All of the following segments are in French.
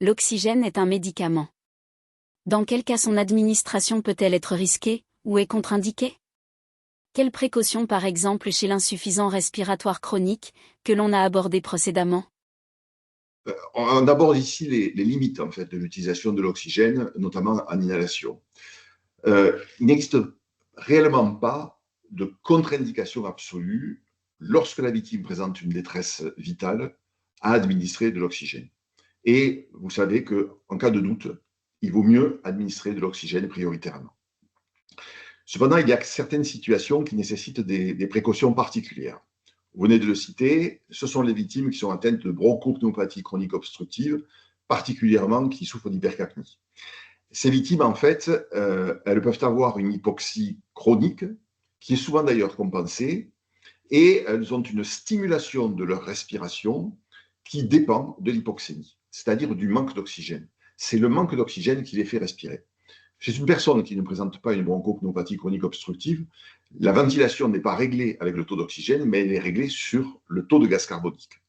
L'oxygène est un médicament. Dans quel cas son administration peut-elle être risquée, ou est contre-indiquée? Quelles précautions par exemple chez l'insuffisance respiratoire chronique, que l'on a abordé précédemment? On aborde ici les limites en fait, de l'utilisation de l'oxygène, notamment en inhalation. Il n'existe réellement pas de contre-indication absolue lorsque la victime présente une détresse vitale à administrer de l'oxygène. Et vous savez qu'en cas de doute, il vaut mieux administrer de l'oxygène prioritairement. Cependant, il y a certaines situations qui nécessitent des précautions particulières. Vous venez de le citer, ce sont les victimes qui sont atteintes de bronchopneumopathie chronique obstructive, particulièrement qui souffrent d'hypercapnie. Ces victimes, en fait, elles peuvent avoir une hypoxie chronique, qui est souvent d'ailleurs compensée, et elles ont une stimulation de leur respiration qui dépend de l'hypoxémie, c'est-à-dire du manque d'oxygène. C'est le manque d'oxygène qui les fait respirer. Chez une personne qui ne présente pas une bronchopneumopathie chronique obstructive, la ventilation n'est pas réglée avec le taux d'oxygène, mais elle est réglée sur le taux de gaz carbonique.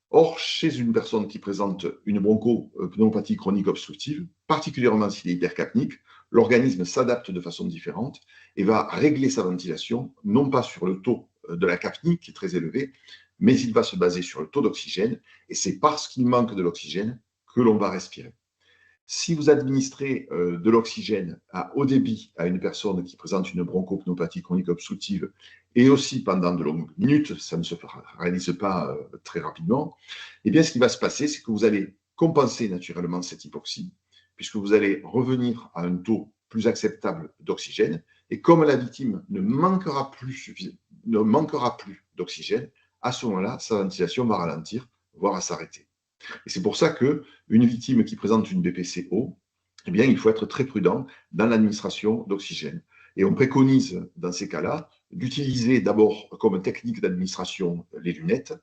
Or, chez une personne qui présente une bronchopneumopathie chronique obstructive, particulièrement s'il est hypercapnique, l'organisme s'adapte de façon différente et va régler sa ventilation, non pas sur le taux de la capnie, qui est très élevé, mais il va se baser sur le taux d'oxygène, et c'est parce qu'il manque de l'oxygène que l'on va respirer. Si vous administrez de l'oxygène à haut débit à une personne qui présente une bronchopneumopathie chronique obstructive et aussi pendant de longues minutes, ça ne se réalise pas très rapidement, eh bien, ce qui va se passer, c'est que vous allez compenser naturellement cette hypoxie, puisque vous allez revenir à un taux plus acceptable d'oxygène. Et comme la victime ne manquera plus d'oxygène, à ce moment-là, sa ventilation va ralentir, voire à s'arrêter. Et c'est pour ça qu'une victime qui présente une BPCO, eh bien, il faut être très prudent dans l'administration d'oxygène. Et on préconise, dans ces cas-là, d'utiliser d'abord comme technique d'administration les lunettes,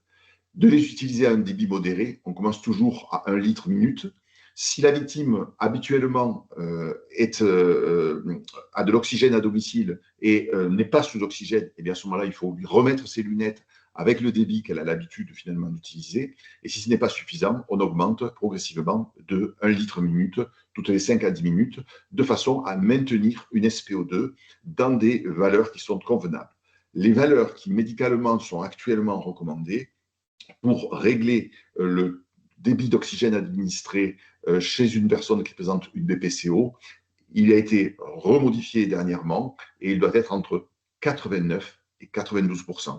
de les utiliser à un débit modéré. On commence toujours à 1 litre minute. Si la victime habituellement a de l'oxygène à domicile et n'est pas sous oxygène, eh bien à ce moment-là, il faut lui remettre ses lunettes avec le débit qu'elle a l'habitude finalement d'utiliser. Et si ce n'est pas suffisant, on augmente progressivement de 1 litre minute toutes les 5 à 10 minutes, de façon à maintenir une SPO2 dans des valeurs qui sont convenables. Les valeurs qui médicalement sont actuellement recommandées pour régler le débit d'oxygène administré chez une personne qui présente une BPCO, il a été remodifié dernièrement et il doit être entre 89 et 92%.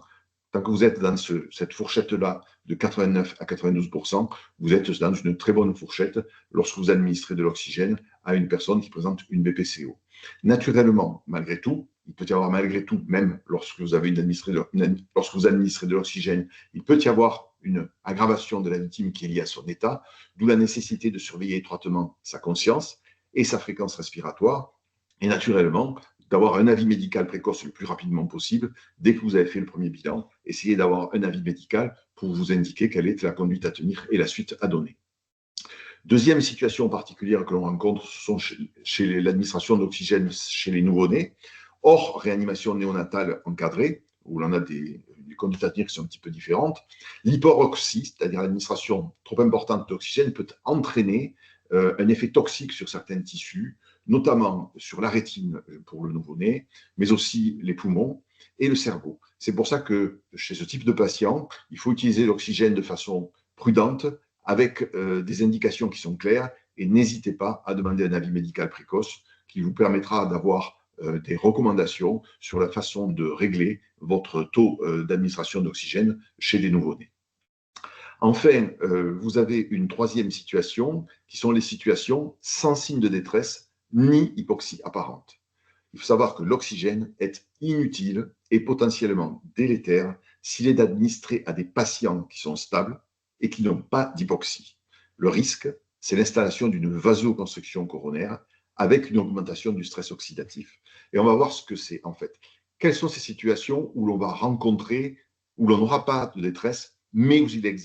Tant que vous êtes dans cette fourchette-là de 89 à 92%, vous êtes dans une très bonne fourchette lorsque vous administrez de l'oxygène à une personne qui présente une BPCO. Naturellement, malgré tout, il peut y avoir malgré tout, même lorsque vous administrez de l'oxygène, il peut y avoir une aggravation de la victime qui est liée à son état, d'où la nécessité de surveiller étroitement sa conscience et sa fréquence respiratoire, et naturellement, d'avoir un avis médical précoce le plus rapidement possible. Dès que vous avez fait le premier bilan, essayez d'avoir un avis médical pour vous indiquer quelle est la conduite à tenir et la suite à donner. Deuxième situation particulière que l'on rencontre, ce sont chez l'administration d'oxygène chez les nouveau-nés, hors réanimation néonatale encadrée, où l'on a des conduites à tenir qui sont un petit peu différentes. L'hyporoxie, c'est-à-dire l'administration trop importante d'oxygène, peut entraîner un effet toxique sur certains tissus, notamment sur la rétine pour le nouveau-né, mais aussi les poumons et le cerveau. C'est pour ça que chez ce type de patient, il faut utiliser l'oxygène de façon prudente, avec des indications qui sont claires, et n'hésitez pas à demander un avis médical précoce qui vous permettra d'avoir des recommandations sur la façon de régler votre taux d'administration d'oxygène chez les nouveau-nés. Enfin, vous avez une troisième situation, qui sont les situations sans signe de détresse ni hypoxie apparente. Il faut savoir que l'oxygène est inutile et potentiellement délétère s'il est administré à des patients qui sont stables et qui n'ont pas d'hypoxie. Le risque, c'est l'installation d'une vasoconstriction coronaire avec une augmentation du stress oxydatif. Et on va voir ce que c'est en fait. Quelles sont ces situations où l'on va rencontrer, où l'on n'aura pas de détresse, mais où il existe